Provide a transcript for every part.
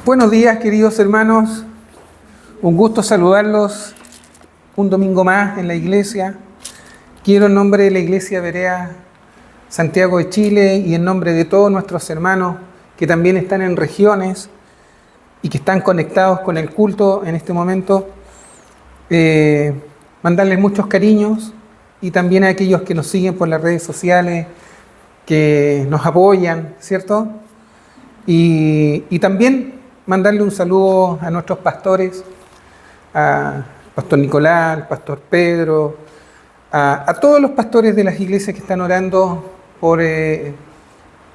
Buenos días, queridos hermanos. Un gusto saludarlos un domingo más en la iglesia. Quiero en nombre de la Iglesia Berea Santiago de Chile y en nombre de todos nuestros hermanos que también están en regiones y que están conectados con el culto en este momento, mandarles muchos cariños y también a aquellos que nos siguen por las redes sociales, que nos apoyan, ¿cierto? Y también mandarle un saludo a nuestros pastores, a Pastor Nicolás, al Pastor Pedro, a todos los pastores de las iglesias que están orando por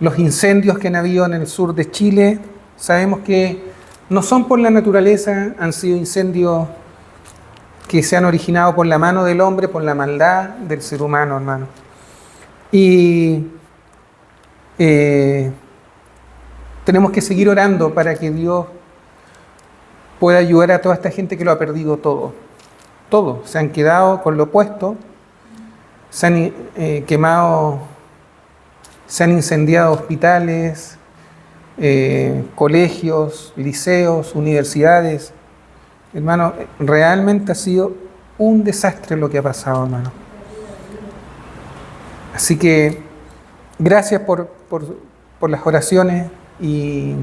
los incendios que han habido en el sur de Chile. Sabemos que no son por la naturaleza, han sido incendios que se han originado por la mano del hombre, por la maldad del ser humano, hermano. Y tenemos que seguir orando para que Dios pueda ayudar a toda esta gente que lo ha perdido todo. Todo. Se han quedado con lo opuesto, se han quemado, se han incendiado hospitales, colegios, liceos, universidades. Hermano, realmente ha sido un desastre lo que ha pasado, hermano. Así que gracias por las oraciones. Y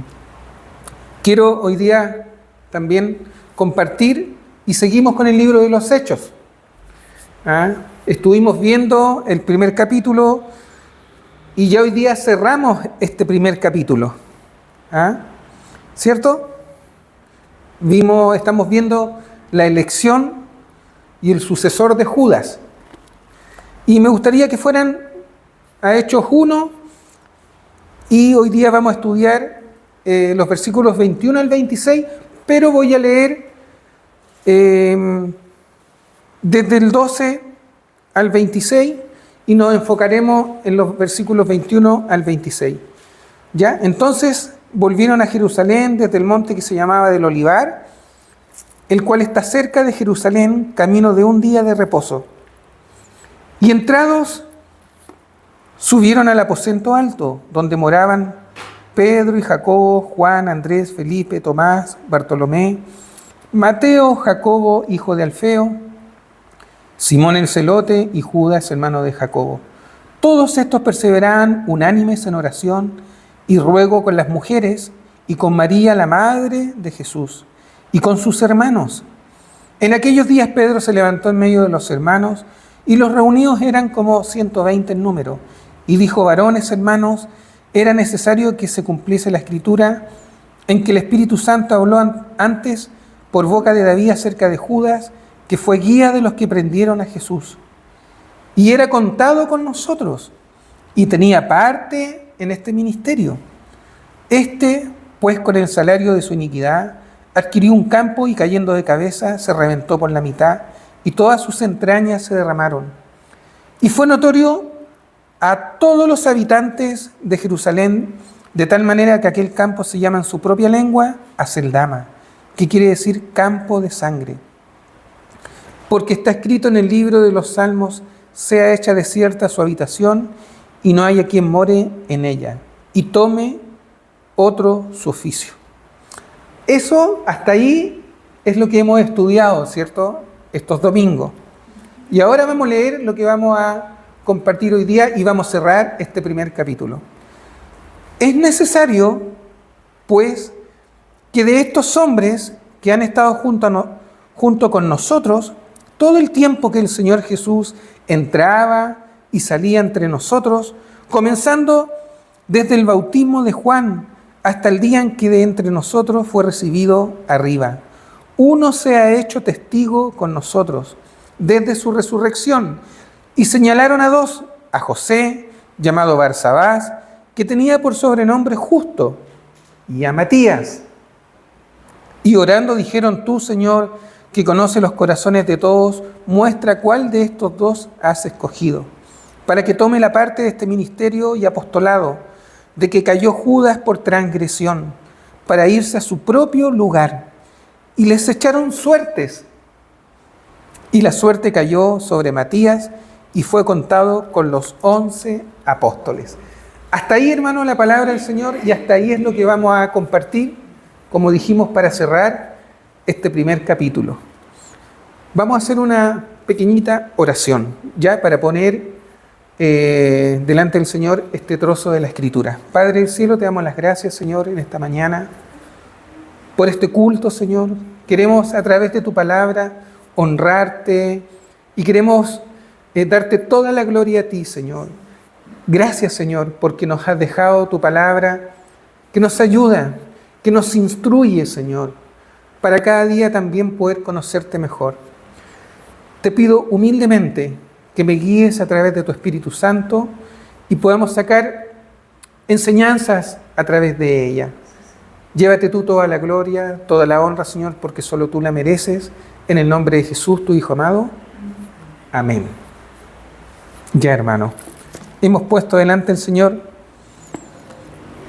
quiero hoy día también compartir y seguimos con el libro de los Hechos. Estuvimos viendo el primer capítulo y ya hoy día cerramos este primer capítulo. ¿Cierto? Estamos viendo la elección y el sucesor de Judas. Y me gustaría que fueran a Hechos 1. Y hoy día vamos a estudiar los versículos 21 al 26, pero voy a leer desde el 12 al 26 y nos enfocaremos en los versículos 21 al 26. ¿Ya? Entonces volvieron a Jerusalén desde el monte que se llamaba del Olivar, el cual está cerca de Jerusalén, camino de un día de reposo. Y entrados, subieron al aposento alto, donde moraban Pedro y Jacobo, Juan, Andrés, Felipe, Tomás, Bartolomé, Mateo, Jacobo, hijo de Alfeo, Simón el celote y Judas, hermano de Jacobo. Todos estos perseveraban unánimes en oración y ruego con las mujeres y con María, la madre de Jesús, y con sus hermanos. En aquellos días Pedro se levantó en medio de los hermanos, y los reunidos eran como 120 en número. Y dijo: varones, hermanos, era necesario que se cumpliese la escritura en que el Espíritu Santo habló antes por boca de David acerca de Judas, que fue guía de los que prendieron a Jesús. Y era contado con nosotros, y tenía parte en este ministerio. Pues con el salario de su iniquidad, adquirió un campo y cayendo de cabeza se reventó por la mitad, y todas sus entrañas se derramaron. Y fue notorio a todos los habitantes de Jerusalén, de tal manera que aquel campo se llama en su propia lengua Aceldama, que quiere decir campo de sangre. Porque está escrito en el libro de los Salmos: sea hecha desierta su habitación, y no haya quien more en ella, y tome otro su oficio. Eso, hasta ahí, es lo que hemos estudiado, ¿cierto?, estos domingos. Y ahora vamos a leer lo que vamos a compartir hoy día y vamos a cerrar este primer capítulo. Es necesario, pues, que de estos hombres que han estado junto con nosotros todo el tiempo que el Señor Jesús entraba y salía entre nosotros, comenzando desde el bautismo de Juan hasta el día en que de entre nosotros fue recibido arriba, uno se ha hecho testigo con nosotros desde su resurrección. Y señalaron a dos: a José, llamado Barsabás, que tenía por sobrenombre Justo, y a Matías. Y orando dijeron: tú, Señor, que conoces los corazones de todos, muestra cuál de estos dos has escogido, para que tome la parte de este ministerio y apostolado, de que cayó Judas por transgresión, para irse a su propio lugar. Y les echaron suertes. Y la suerte cayó sobre Matías, y fue contado con los 11 apóstoles. Hasta ahí, hermano, la palabra del Señor, y hasta ahí es lo que vamos a compartir como dijimos, para cerrar este primer capítulo. Vamos a hacer una pequeñita oración, ya para poner delante del Señor este trozo de la Escritura. Padre del cielo, te damos las gracias, Señor, en esta mañana, por este culto, Señor. Queremos, a través de tu palabra, honrarte y queremos darte toda la gloria a ti, Señor. Gracias, Señor, porque nos has dejado tu palabra, que nos ayuda, que nos instruye, Señor, para cada día también poder conocerte mejor. Te pido humildemente que me guíes a través de tu Espíritu Santo y podamos sacar enseñanzas a través de ella. Llévate tú toda la gloria, toda la honra, Señor, porque solo tú la mereces. En el nombre de Jesús, tu Hijo amado. Amén. Ya, hermano, hemos puesto delante del Señor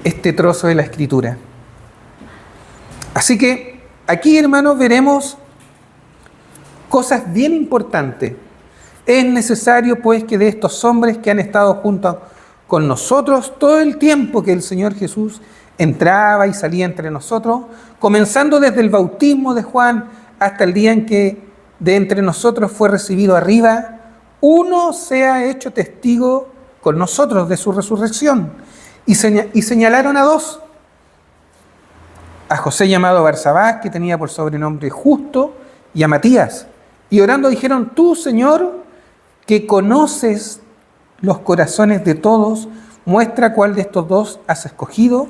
este trozo de la Escritura. Así que aquí, hermanos, veremos cosas bien importantes. Es necesario, pues, que de estos hombres que han estado junto con nosotros todo el tiempo que el Señor Jesús entraba y salía entre nosotros, comenzando desde el bautismo de Juan hasta el día en que de entre nosotros fue recibido arriba, uno sea hecho testigo con nosotros de su resurrección. Y señalaron a dos: a José llamado Barsabás, que tenía por sobrenombre Justo, y a Matías. Y orando dijeron: tú, Señor, que conoces los corazones de todos, muestra cuál de estos dos has escogido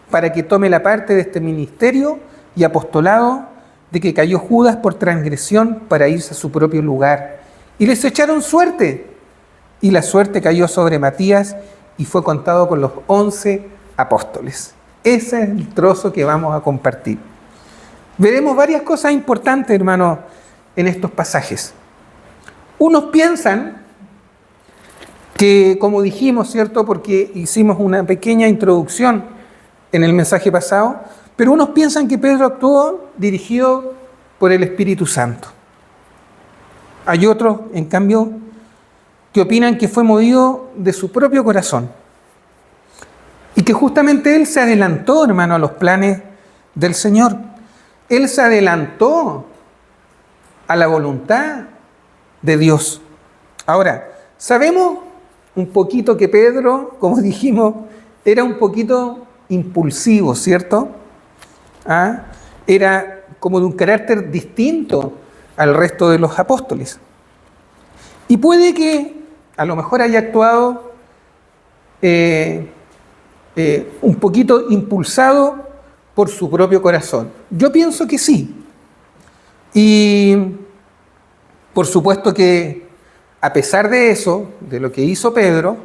para que tome la parte de este ministerio y apostolado de que cayó Judas por transgresión para irse a su propio lugar. Y les echaron suerte, y la suerte cayó sobre Matías y fue contado con los 11 apóstoles. Ese es el trozo que vamos a compartir. Veremos varias cosas importantes, hermanos, en estos pasajes. Unos piensan que, como dijimos, ¿cierto?, porque hicimos una pequeña introducción en el mensaje pasado, pero unos piensan que Pedro actuó dirigido por el Espíritu Santo. Hay otros, en cambio, que opinan que fue movido de su propio corazón y que justamente él se adelantó, hermano, a los planes del Señor. Él se adelantó a la voluntad de Dios. Ahora, sabemos un poquito que Pedro, como dijimos, era un poquito impulsivo, ¿cierto? Era como de un carácter distinto al resto de los apóstoles. Y puede que a lo mejor haya actuado un poquito impulsado por su propio corazón. Yo pienso que sí. Y por supuesto que a pesar de eso, de lo que hizo Pedro,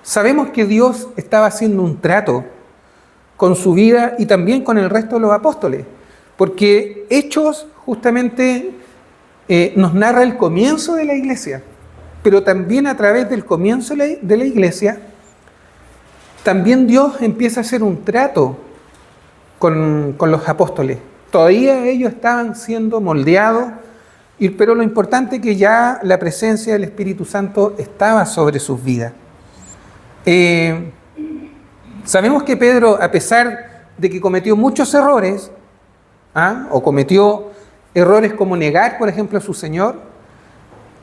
sabemos que Dios estaba haciendo un trato con su vida y también con el resto de los apóstoles, porque Hechos justamente nos narra el comienzo de la iglesia, pero también a través del comienzo de la iglesia, también Dios empieza a hacer un trato con los apóstoles. Todavía ellos estaban siendo moldeados, pero lo importante es que ya la presencia del Espíritu Santo estaba sobre sus vidas. Sabemos que Pedro, a pesar de que cometió muchos errores, o cometió errores como negar, por ejemplo, a su Señor,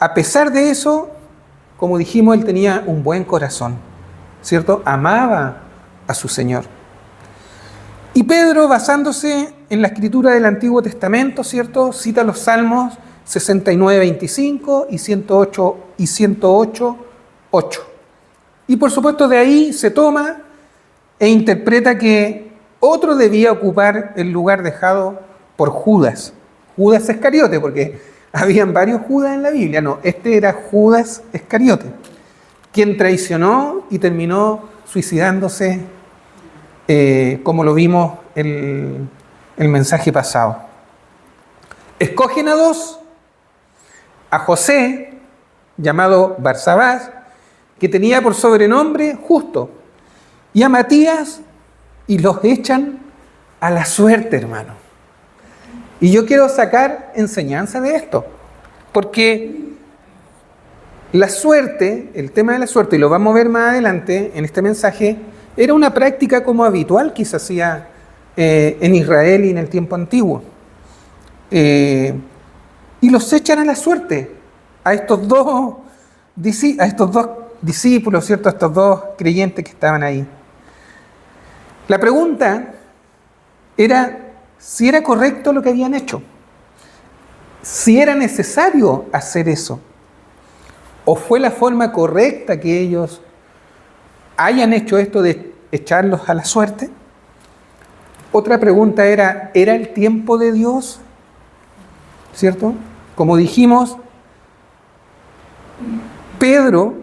a pesar de eso, como dijimos, él tenía un buen corazón, ¿cierto? Amaba a su Señor. Y Pedro, basándose en la escritura del Antiguo Testamento, ¿cierto?, cita los Salmos 69:25 y 108:8. Y por supuesto de ahí se toma e interpreta que otro debía ocupar el lugar dejado por Judas. Judas Iscariote, porque habían varios Judas en la Biblia. No, este era Judas Iscariote, quien traicionó y terminó suicidándose, como lo vimos en el mensaje pasado. Escogen a dos: a José, llamado Barsabás, que tenía por sobrenombre Justo, y a Matías, y los echan a la suerte, hermano. Y yo quiero sacar enseñanza de esto, porque la suerte, el tema de la suerte, y lo vamos a ver más adelante en este mensaje, era una práctica como habitual que se hacía en Israel y en el tiempo antiguo. Y los echan a la suerte a estos dos discípulos, ¿cierto? A estos dos creyentes que estaban ahí. La pregunta era si era correcto lo que habían hecho, si era necesario hacer eso, o fue la forma correcta que ellos hayan hecho esto de echarlos a la suerte. Otra pregunta era el tiempo de Dios? ¿Cierto? Como dijimos, Pedro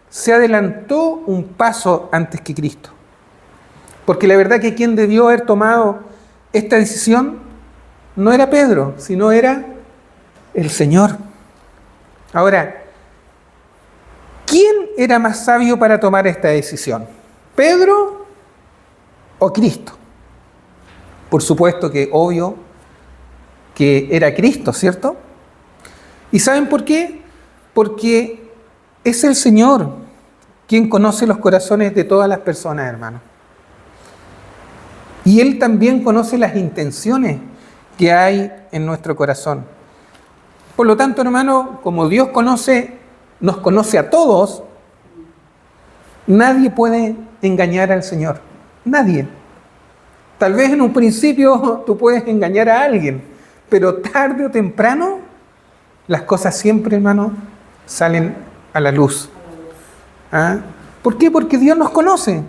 se adelantó un paso antes que Cristo. Porque la verdad que quien debió haber tomado esta decisión no era Pedro, sino era el Señor. Ahora, ¿quién era más sabio para tomar esta decisión? ¿Pedro o Cristo? Por supuesto que obvio que era Cristo, ¿cierto? ¿Y saben por qué? Porque es el Señor quien conoce los corazones de todas las personas, hermano. Y Él también conoce las intenciones que hay en nuestro corazón. Por lo tanto, hermano, como Dios nos conoce a todos, nadie puede engañar al Señor. Nadie. Tal vez en un principio tú puedes engañar a alguien, pero tarde o temprano las cosas siempre, hermano, salen a la luz. ¿Ah? ¿Por qué? Porque Dios nos conoce.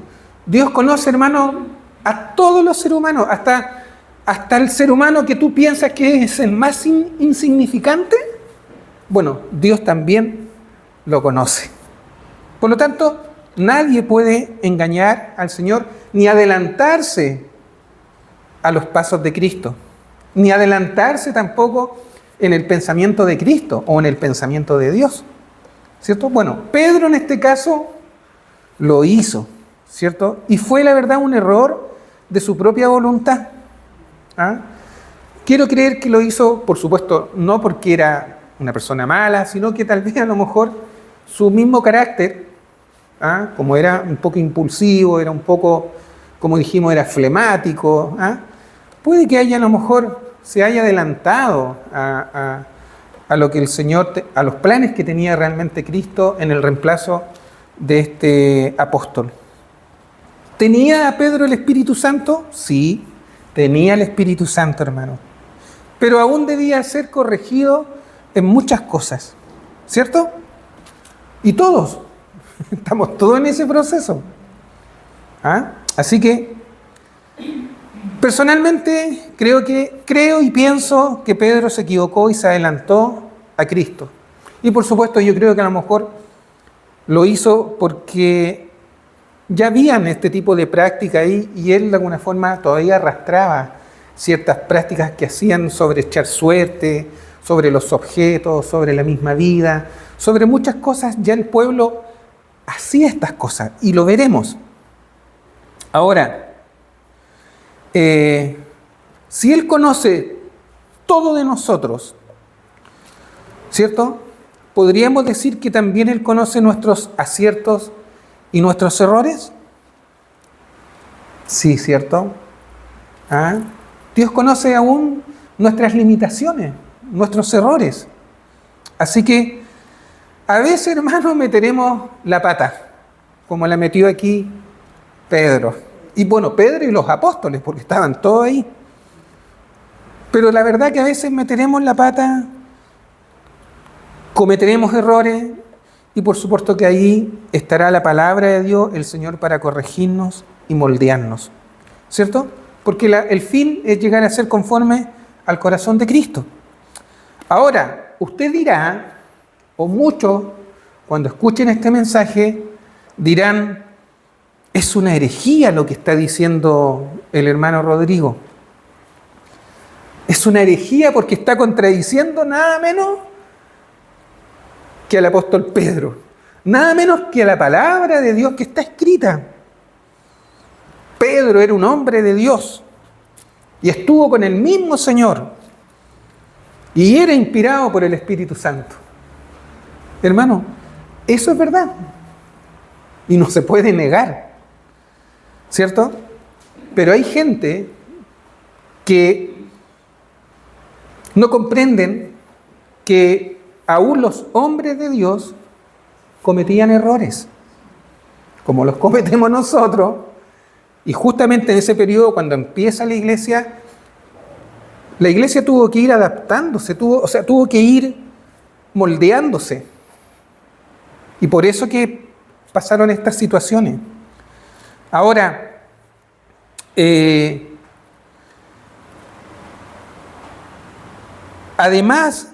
Dios conoce, hermano, a todos los seres humanos, hasta el ser humano que tú piensas que es el más insignificante. Bueno, Dios también lo conoce. Por lo tanto, nadie puede engañar al Señor ni adelantarse a los pasos de Cristo, ni adelantarse tampoco en el pensamiento de Cristo o en el pensamiento de Dios, ¿cierto? Bueno, Pedro en este caso lo hizo, ¿cierto? Y fue la verdad un error de su propia voluntad. ¿Ah? Quiero creer que lo hizo, por supuesto, no porque era una persona mala, sino que tal vez a lo mejor su mismo carácter, ¿ah? Como era un poco impulsivo, era un poco, como dijimos, era flemático, ¿ah? Puede que haya a lo mejor se haya adelantado a lo que el Señor, a los planes que tenía realmente Cristo en el reemplazo de este apóstol. ¿Tenía a Pedro el Espíritu Santo? Sí, tenía el Espíritu Santo, hermano. Pero aún debía ser corregido en muchas cosas, ¿cierto? Y todos, estamos todos en ese proceso. ¿Ah? Así que, personalmente, creo y pienso que Pedro se equivocó y se adelantó a Cristo. Y por supuesto, yo creo que a lo mejor lo hizo porque ya habían este tipo de práctica ahí y él de alguna forma todavía arrastraba ciertas prácticas que hacían sobre echar suerte, sobre los objetos, sobre la misma vida, sobre muchas cosas. Ya el pueblo hacía estas cosas y lo veremos. Ahora, si Él conoce todo de nosotros, ¿cierto? ¿Podríamos decir que también Él conoce nuestros aciertos y nuestros errores? Sí, ¿cierto? ¿Ah? Dios conoce aún nuestras limitaciones, nuestros errores. Así que a veces, hermanos, meteremos la pata, como la metió aquí Pedro. Y bueno, Pedro y los apóstoles, porque estaban todos ahí. Pero la verdad que a veces meteremos la pata, cometeremos errores, y por supuesto que ahí estará la palabra de Dios, el Señor, para corregirnos y moldearnos, ¿cierto? Porque el fin es llegar a ser conforme al corazón de Cristo. Ahora, usted dirá, o muchos, cuando escuchen este mensaje, dirán, es una herejía lo que está diciendo el hermano Rodrigo. Es una herejía porque está contradiciendo nada menos que al apóstol Pedro, nada menos que a la palabra de Dios que está escrita. Pedro era un hombre de Dios y estuvo con el mismo Señor y era inspirado por el Espíritu Santo. Hermano, eso es verdad y no se puede negar, ¿cierto? Pero hay gente que no comprenden que aún los hombres de Dios cometían errores, como los cometemos nosotros, y justamente en ese periodo, cuando empieza la iglesia tuvo que ir adaptándose, tuvo que ir moldeándose. Y por eso que pasaron estas situaciones. Ahora, además,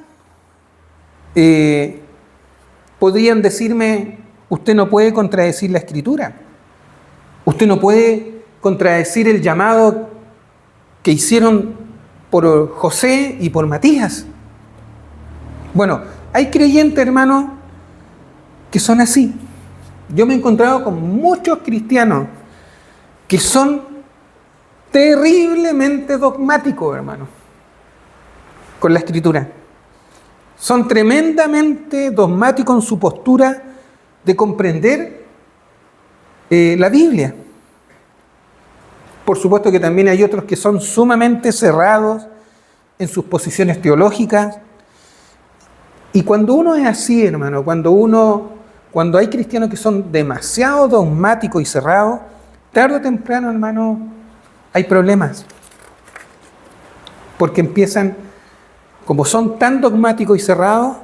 podrían decirme, usted no puede contradecir la Escritura. Usted no puede contradecir el llamado que hicieron por José y por Matías. Bueno, hay creyentes, hermanos, que son así. Yo me he encontrado con muchos cristianos que son terriblemente dogmáticos, hermanos, con la Escritura. Son tremendamente dogmáticos en su postura de comprender la Biblia. Por supuesto que también hay otros que son sumamente cerrados en sus posiciones teológicas. Y cuando uno es así, hermano, cuando hay cristianos que son demasiado dogmáticos y cerrados, tarde o temprano, hermano, hay problemas. Porque empiezan, como son tan dogmáticos y cerrados,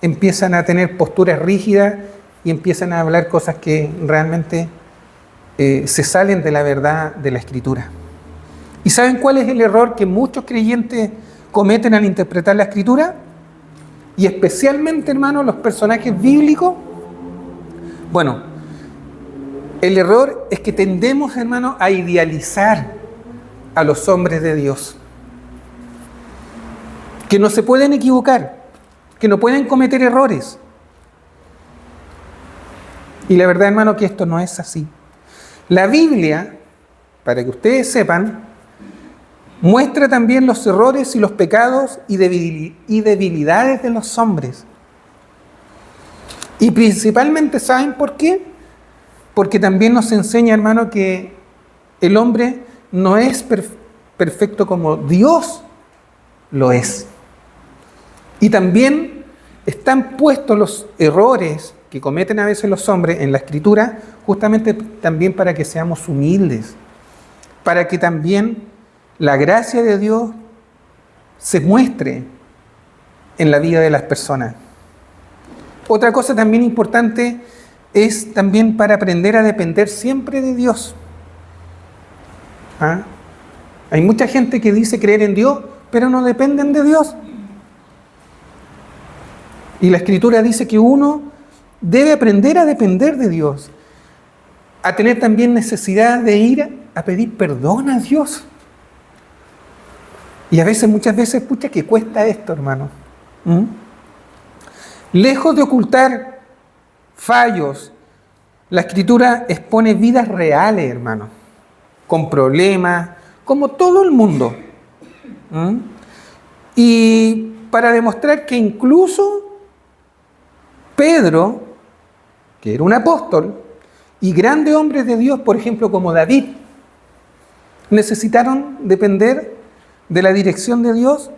empiezan a tener posturas rígidas y empiezan a hablar cosas que realmente se salen de la verdad de la Escritura. ¿Y saben cuál es el error que muchos creyentes cometen al interpretar la Escritura? Y especialmente, hermano, los personajes bíblicos. Bueno, el error es que tendemos, hermano, a idealizar a los hombres de Dios. Que no se pueden equivocar, que no pueden cometer errores. Y la verdad, hermano, que esto no es así. La Biblia, para que ustedes sepan, muestra también los errores y los pecados y debilidades de los hombres. Y principalmente, ¿saben por qué? Porque también nos enseña, hermano, que el hombre no es perfecto como Dios lo es. Y también están puestos los errores que cometen a veces los hombres en la Escritura, justamente también para que seamos humildes, para que también la gracia de Dios se muestre en la vida de las personas. Otra cosa también importante es también para aprender a depender siempre de Dios. ¿Ah? Hay mucha gente que dice creer en Dios, pero no dependen de Dios. Y la Escritura dice que uno debe aprender a depender de Dios, a tener también necesidad de ir a pedir perdón a Dios. Y muchas veces, pucha, que cuesta esto, hermano. Lejos de ocultar fallos, la Escritura expone vidas reales, hermano, con problemas, como todo el mundo. Y para demostrar que incluso Pedro, que era un apóstol, y grandes hombres de Dios, por ejemplo, como David, necesitaron depender de la dirección de Dios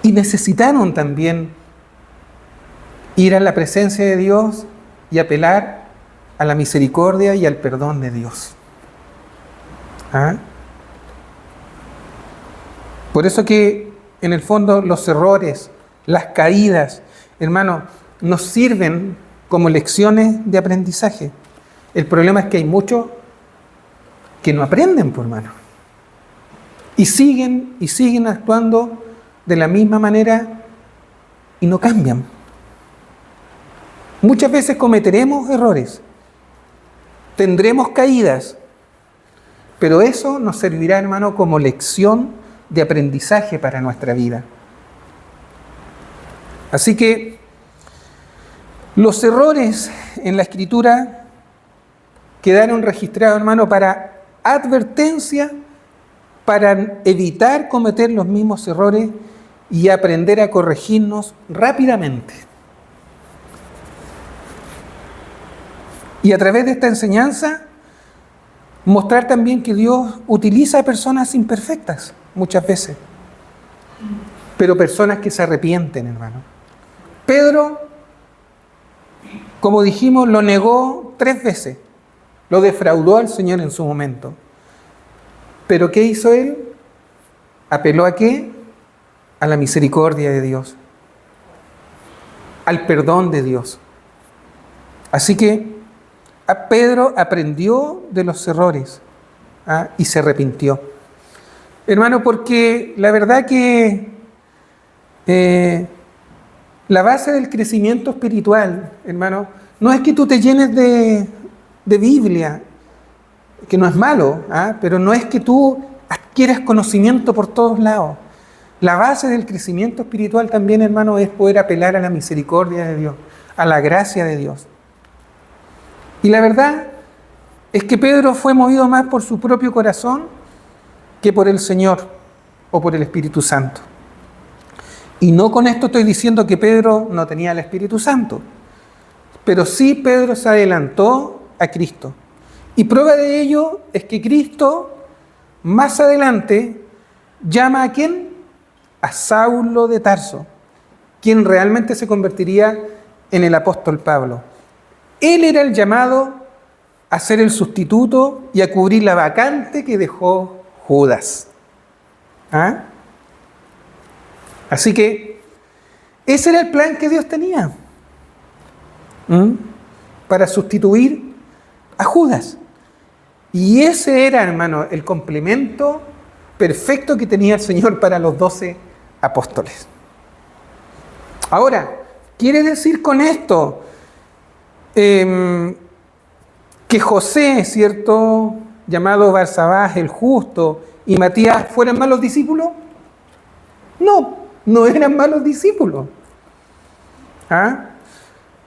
y necesitaron también ir a la presencia de Dios y apelar a la misericordia y al perdón de Dios. ¿Ah? Por eso que en el fondo los errores, las caídas, hermano, nos sirven como lecciones de aprendizaje. El problema es que hay muchos que no aprenden, por hermano. Y siguen actuando de la misma manera y no cambian. Muchas veces cometeremos errores, tendremos caídas, pero eso nos servirá, hermano, como lección de aprendizaje para nuestra vida. Así que los errores en la Escritura quedaron registrados, hermano, para advertencia, para evitar cometer los mismos errores y aprender a corregirnos rápidamente. Y a través de esta enseñanza mostrar también que Dios utiliza a personas imperfectas muchas veces, pero personas que se arrepienten, hermano. Pedro, como dijimos, lo negó 3 veces, lo defraudó al Señor en su momento. Pero ¿qué hizo él? ¿Apeló a qué? A la misericordia de Dios, al perdón de Dios. Así que a Pedro aprendió de los errores y se arrepintió. Hermano, porque la verdad que la base del crecimiento espiritual, hermano, no es que tú te llenes de Biblia, que no es malo, pero no es que tú adquieras conocimiento por todos lados. La base del crecimiento espiritual también, hermano, es poder apelar a la misericordia de Dios, a la gracia de Dios. Y la verdad es que Pedro fue movido más por su propio corazón que por el Señor o por el Espíritu Santo. Y no con esto estoy diciendo que Pedro no tenía el Espíritu Santo, pero sí Pedro se adelantó a Cristo. Y prueba de ello es que Cristo más adelante llama ¿a quién? A Saulo de Tarso, quien realmente se convertiría en el apóstol Pablo. Él era el llamado a ser el sustituto y a cubrir la vacante que dejó Judas. Así que ese era el plan que Dios tenía para sustituir a Judas. Y ese era, hermano, el complemento perfecto que tenía el Señor para los 12 apóstoles. Ahora, ¿quiere decir con esto que José, ¿cierto?, llamado Barsabás el justo, y Matías fueran malos discípulos? No, no eran malos discípulos.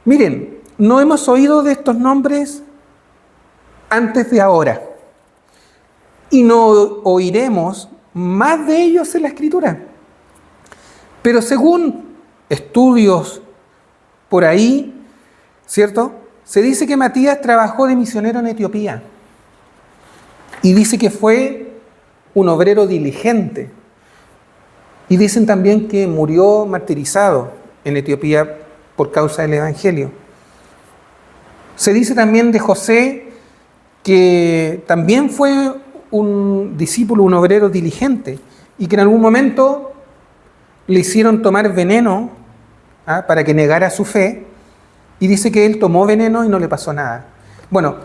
Miren, no hemos oído de estos nombres antes de ahora, y no oiremos más de ellos en la Escritura. Pero según estudios por ahí, ¿cierto?, se dice que Matías trabajó de misionero en Etiopía, y dice que fue un obrero diligente, y dicen también que murió martirizado en Etiopía por causa del Evangelio. Se dice también de José que también fue un discípulo, un obrero diligente, y que en algún momento le hicieron tomar veneno para que negara su fe, y dice que él tomó veneno y no le pasó nada. Bueno,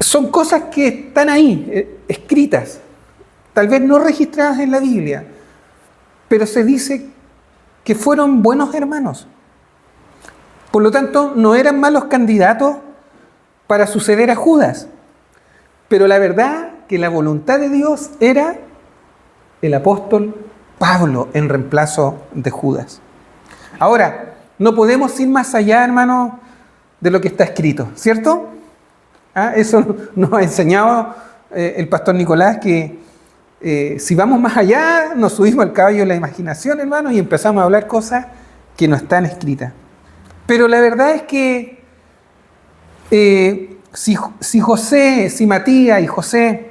son cosas que están ahí, escritas, tal vez no registradas en la Biblia, pero se dice que fueron buenos hermanos. Por lo tanto, no eran malos candidatos para suceder a Judas. Pero la verdad que la voluntad de Dios era el apóstol Pablo en reemplazo de Judas. Ahora, no podemos ir más allá, hermano, de lo que está escrito, ¿cierto? Eso nos ha enseñado el pastor Nicolás, que si vamos más allá, nos subimos al caballo de la imaginación, hermano, y empezamos a hablar cosas que no están escritas. Pero la verdad es que si Matías y José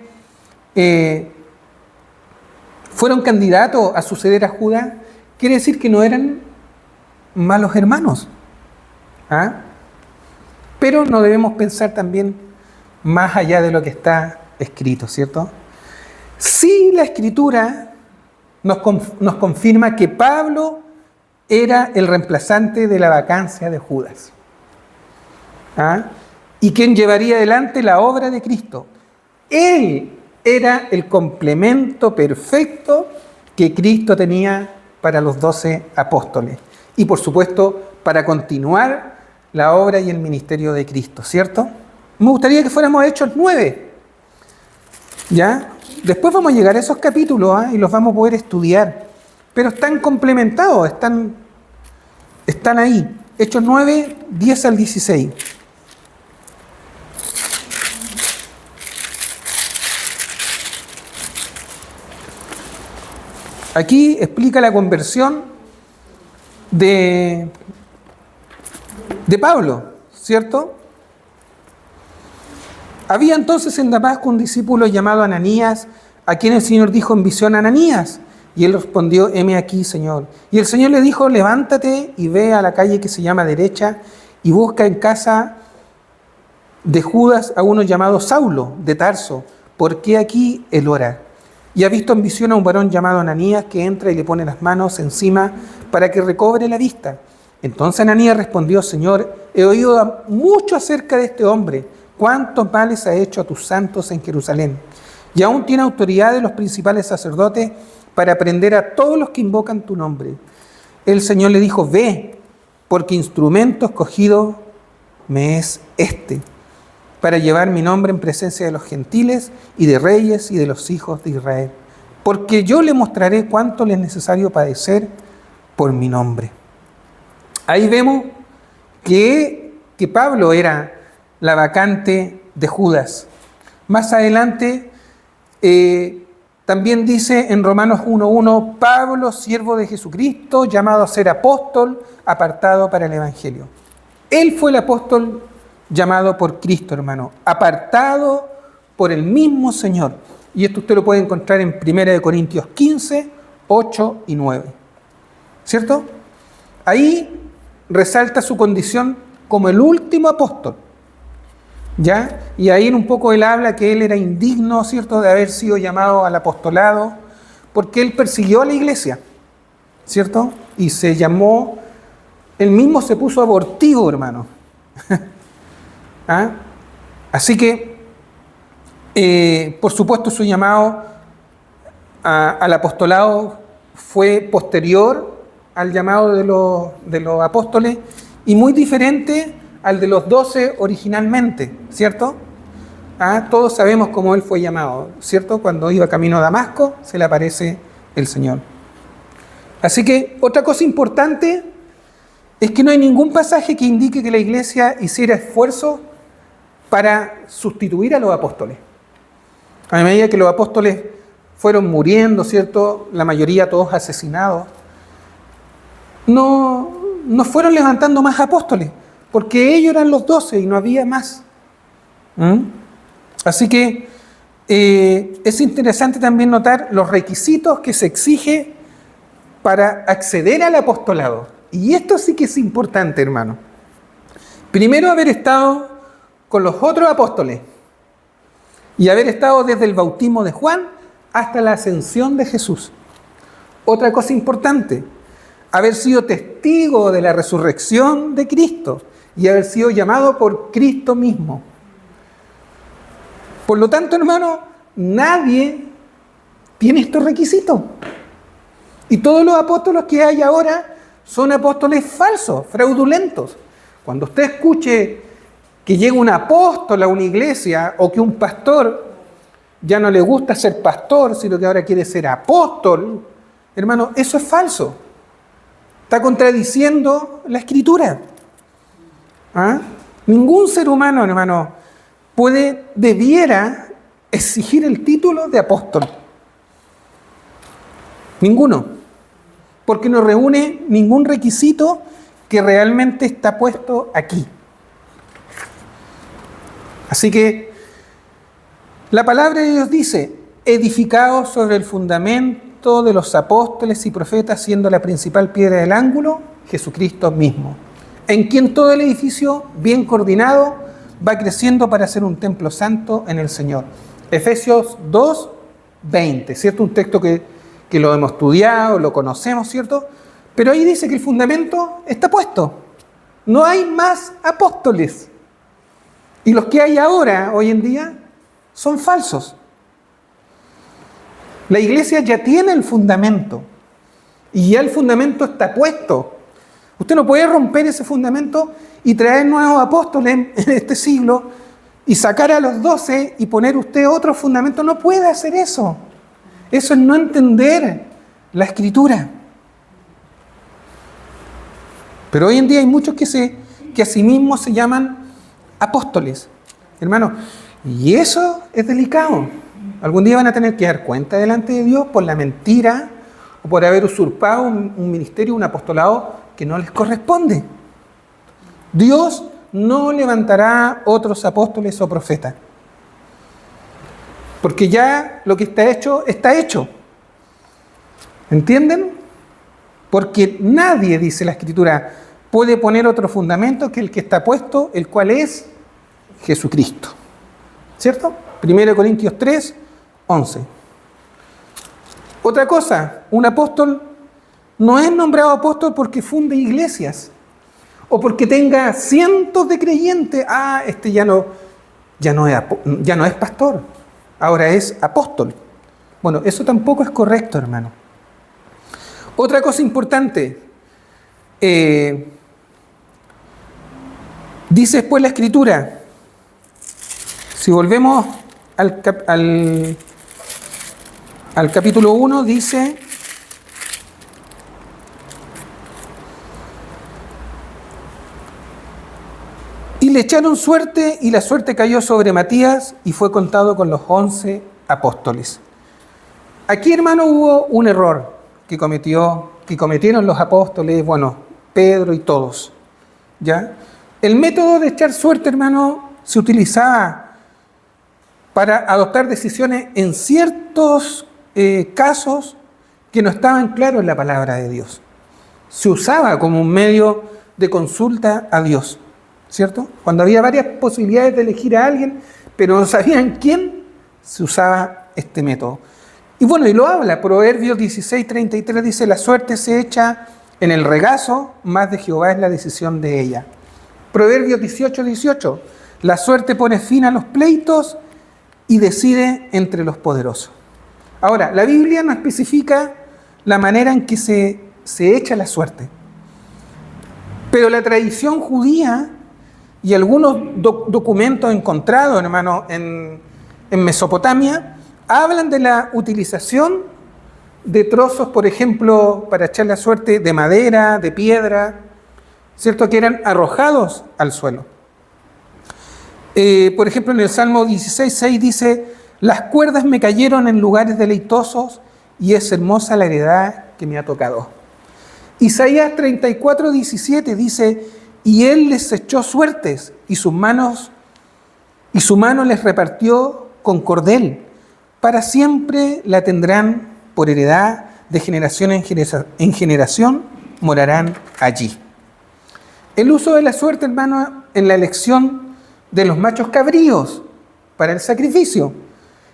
fueron candidatos a suceder a Judas, quiere decir que no eran malos hermanos. Pero no debemos pensar también más allá de lo que está escrito, ¿cierto? Sí, la Escritura nos confirma que Pablo era el reemplazante de la vacancia de Judas. Y quien llevaría adelante la obra de Cristo. Él era el complemento perfecto que Cristo tenía para los 12 apóstoles. Y por supuesto, para continuar la obra y el ministerio de Cristo, ¿cierto? Me gustaría que fuéramos Hechos 9. ¿Ya? Después vamos a llegar a esos capítulos y los vamos a poder estudiar. Pero están complementados, están ahí. Hechos 9, 10 al 16. Aquí explica la conversión de Pablo, ¿cierto? Había entonces en Damasco un discípulo llamado Ananías, a quien el Señor dijo en visión: Ananías. Y él respondió: heme aquí, Señor. Y el Señor le dijo: levántate y ve a la calle que se llama Derecha y busca en casa de Judas a uno llamado Saulo de Tarso, porque aquí él ora. Y ha visto en visión a un varón llamado Ananías que entra y le pone las manos encima para que recobre la vista. Entonces Ananías respondió: Señor, he oído mucho acerca de este hombre, cuántos males ha hecho a tus santos en Jerusalén. Y aún tiene autoridad de los principales sacerdotes para prender a todos los que invocan tu nombre. El Señor le dijo: ve, porque instrumento escogido me es este, para llevar mi nombre en presencia de los gentiles y de reyes y de los hijos de Israel. Porque yo le mostraré cuánto le es necesario padecer por mi nombre. Ahí vemos que Pablo era la vacante de Judas. Más adelante también dice en Romanos 1:1: Pablo, siervo de Jesucristo, llamado a ser apóstol, apartado para el Evangelio. Él fue el apóstol llamado por Cristo, hermano, apartado por el mismo Señor. Y esto usted lo puede encontrar en 1 Corintios 15, 8 y 9. ¿Cierto? Ahí resalta su condición como el último apóstol. ¿Ya? Y ahí un poco él habla que él era indigno, ¿cierto?, de haber sido llamado al apostolado, porque él persiguió a la iglesia, ¿cierto? Y se llamó, él mismo se puso abortivo, hermano. ¿Ah? Así que, por supuesto, su llamado al apostolado fue posterior al llamado de los apóstoles y muy diferente al de los 12 originalmente, ¿cierto? Todos sabemos cómo él fue llamado, ¿cierto? Cuando iba camino a Damasco, se le aparece el Señor. Así que otra cosa importante es que no hay ningún pasaje que indique que la iglesia hiciera esfuerzo para sustituir a los apóstoles. A medida que los apóstoles fueron muriendo, ¿cierto?, la mayoría todos asesinados, no fueron levantando más apóstoles, porque ellos eran los 12 y no había más. Así que es interesante también notar los requisitos que se exige para acceder al apostolado. Y esto sí que es importante, hermano. Primero, haber estado con los otros apóstoles y haber estado desde el bautismo de Juan hasta la ascensión de Jesús. Otra cosa importante, haber sido testigo de la resurrección de Cristo y haber sido llamado por Cristo mismo. Por lo tanto, hermano, nadie tiene estos requisitos. Y todos los apóstoles que hay ahora son apóstoles falsos, fraudulentos. Cuando usted escuche que llega un apóstol a una iglesia o que un pastor ya no le gusta ser pastor, sino que ahora quiere ser apóstol, hermano, eso es falso. Está contradiciendo la Escritura. Ningún ser humano, hermano, debiera exigir el título de apóstol. Ninguno. Porque no reúne ningún requisito que realmente está puesto aquí. Así que la palabra de Dios dice: edificados sobre el fundamento de los apóstoles y profetas, siendo la principal piedra del ángulo Jesucristo mismo, en quien todo el edificio, bien coordinado, va creciendo para ser un templo santo en el Señor. Efesios 2, 20, ¿cierto? Un texto que lo hemos estudiado, lo conocemos, ¿cierto? Pero ahí dice que el fundamento está puesto. No hay más apóstoles. Y los que hay ahora, hoy en día, son falsos. La iglesia ya tiene el fundamento. Y ya el fundamento está puesto. Usted no puede romper ese fundamento y traer nuevos apóstoles en este siglo y sacar a los 12 y poner usted otro fundamento. No puede hacer eso. Eso es no entender la Escritura. Pero hoy en día hay muchos que a sí mismos se llaman apóstoles. Hermano, y eso es delicado. Algún día van a tener que dar cuenta delante de Dios por la mentira o por haber usurpado un ministerio, un apostolado que no les corresponde. Dios no levantará otros apóstoles o profetas. Porque ya lo que está hecho, está hecho. ¿Entienden? Porque nadie, dice la Escritura, puede poner otro fundamento que el que está puesto, el cual es Jesucristo. ¿Cierto? 1 Corintios 3, 11. Otra cosa, un apóstol no es nombrado apóstol porque funde iglesias o porque tenga cientos de creyentes. Este ya no es pastor, ahora es apóstol. Bueno, eso tampoco es correcto, hermano. Otra cosa importante, dice después la Escritura, si volvemos al capítulo 1, dice: y le echaron suerte, y la suerte cayó sobre Matías, y fue contado con los 11 apóstoles. Aquí, hermano, hubo un error que cometieron los apóstoles, Pedro y todos, ¿ya? El método de echar suerte, hermano, se utilizaba para adoptar decisiones en ciertos casos que no estaban claros en la palabra de Dios. Se usaba como un medio de consulta a Dios, ¿cierto? Cuando había varias posibilidades de elegir a alguien, pero no sabían quién, se usaba este método. Y lo habla, Proverbios 16:33 dice: la suerte se echa en el regazo, más de Jehová es la decisión de ella. Proverbios 18:18, la suerte pone fin a los pleitos y decide entre los poderosos. Ahora, la Biblia no especifica la manera en que se echa la suerte, pero la tradición judía y algunos documentos encontrados, hermano, en Mesopotamia, hablan de la utilización de trozos, por ejemplo, para echar la suerte, de madera, de piedra, ¿cierto?, que eran arrojados al suelo. Por ejemplo, en el Salmo 16:6 dice: las cuerdas me cayeron en lugares deleitosos y es hermosa la heredad que me ha tocado. Isaías 34:17 dice: y él les echó suertes y su mano les repartió con cordel. Para siempre la tendrán por heredad, de generación en generación morarán allí. El uso de la suerte, hermano, en la elección de los machos cabríos para el sacrificio.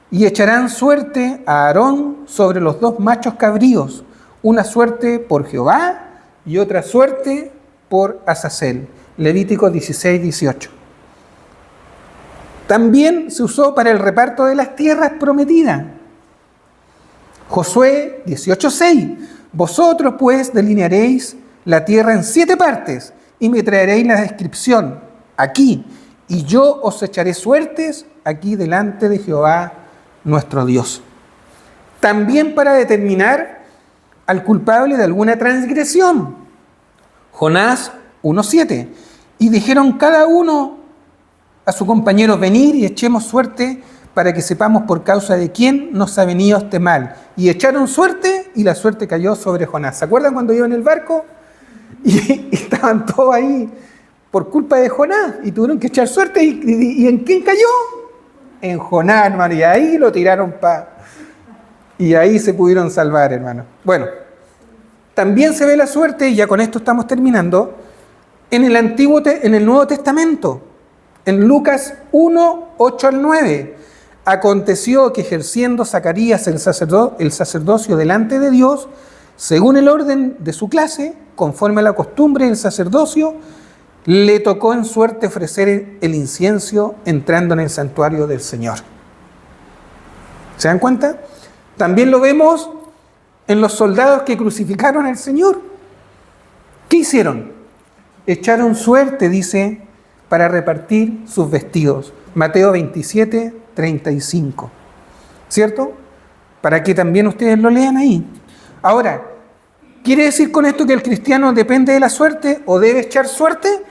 Y echarán suerte a Aarón sobre los 2 machos cabríos, una suerte por Jehová y otra suerte por Azazel. Levítico 16:18. También se usó para el reparto de las tierras prometidas. Josué 18:6. Vosotros pues delinearéis la tierra en 7 partes y me traeréis la descripción aquí, y yo os echaré suertes aquí delante de Jehová nuestro Dios. También para determinar al culpable de alguna transgresión. Jonás 1:7. Y dijeron cada uno a su compañero: venir y echemos suerte para que sepamos por causa de quién nos ha venido este mal. Y echaron suerte y la suerte cayó sobre Jonás. ¿Se acuerdan cuando iban en el barco? Y estaban todos ahí por culpa de Jonás y tuvieron que echar suerte. ¿Y en quién cayó? En Jonás, hermano. Y ahí lo tiraron y ahí se pudieron salvar, hermano. También se ve la suerte, y ya con esto estamos terminando, en el Nuevo Testamento. En Lucas 1:8-9, aconteció que ejerciendo Zacarías el sacerdocio delante de Dios, según el orden de su clase, conforme a la costumbre del sacerdocio, le tocó en suerte ofrecer el incienso entrando en el santuario del Señor. ¿Se dan cuenta? También lo vemos en los soldados que crucificaron al Señor. ¿Qué hicieron? Echaron suerte, dice, para repartir sus vestidos. Mateo 27:35. ¿Cierto? Para que también ustedes lo lean ahí. Ahora, ¿quiere decir con esto que el cristiano depende de la suerte o debe echar suerte?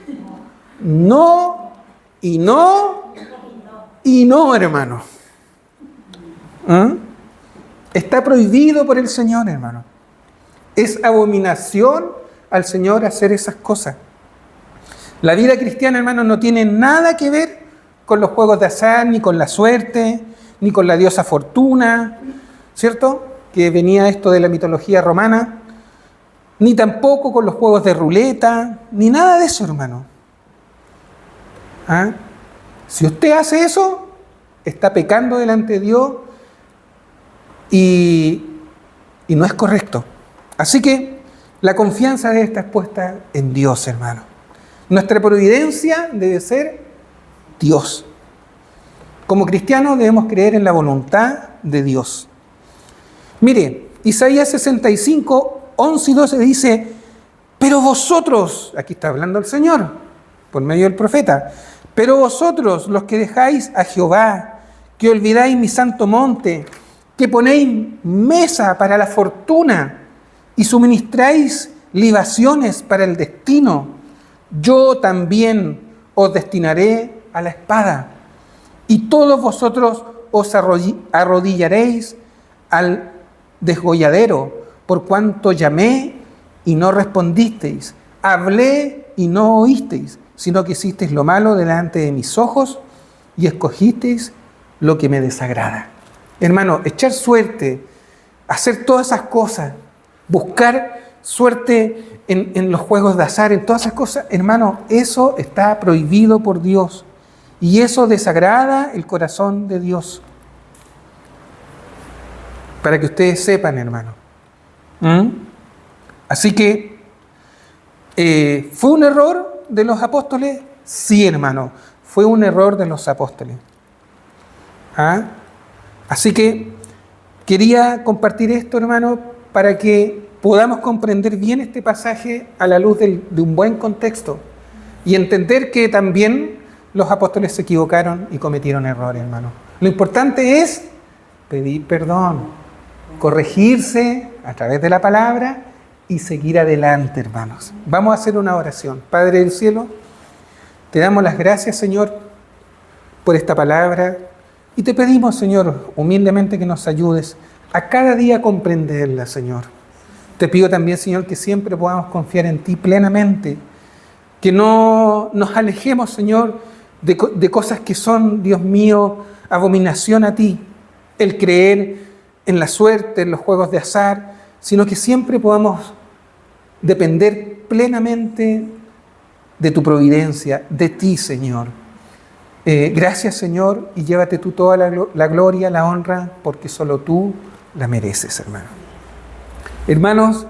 No, y no, y no, hermano. Está prohibido por el Señor, hermano. Es abominación al Señor hacer esas cosas. La vida cristiana, hermano, no tiene nada que ver con los juegos de azar, ni con la suerte, ni con la diosa Fortuna, ¿cierto? Que venía esto de la mitología romana, ni tampoco con los juegos de ruleta, ni nada de eso, hermano. ¿Ah? Si usted hace eso, está pecando delante de Dios y no es correcto. Así que la confianza debe estar puesta en Dios, hermano. Nuestra providencia debe ser Dios. Como cristianos debemos creer en la voluntad de Dios. Mire, Isaías 65, 11 y 12 dice, pero vosotros, aquí está hablando el Señor, por medio del profeta, pero vosotros, los que dejáis a Jehová, que olvidáis mi santo monte, que ponéis mesa para la fortuna y suministráis libaciones para el destino, yo también os destinaré a la espada, y todos vosotros os arrodillaréis al desgolladero, por cuanto llamé y no respondisteis, hablé y no oísteis, sino que hicisteis lo malo delante de mis ojos y escogisteis lo que me desagrada. Hermano, echar suerte, hacer todas esas cosas, buscar suerte en los juegos de azar, en todas esas cosas, hermano, eso está prohibido por Dios. Y eso desagrada el corazón de Dios. Para que ustedes sepan, hermano. Así que, ¿fue un error de los apóstoles? Sí, hermano, fue un error de los apóstoles. Así que quería compartir esto, hermano, para que podamos comprender bien este pasaje a la luz de un buen contexto y entender que también los apóstoles se equivocaron y cometieron errores, hermano. Lo importante es pedir perdón, corregirse a través de la palabra y seguir adelante, hermanos. Vamos a hacer una oración. Padre del cielo, te damos las gracias, Señor, por esta palabra y te pedimos, Señor, humildemente que nos ayudes a cada día comprenderla, Señor. Te pido también, Señor, que siempre podamos confiar en ti plenamente, que no nos alejemos, Señor, de cosas que son, Dios mío, abominación a ti, el creer en la suerte, en los juegos de azar, sino que siempre podamos depender plenamente de tu providencia, de ti, Señor. Gracias, Señor, y llévate tú toda la gloria, la honra, porque solo tú la mereces, hermano. Hermanos,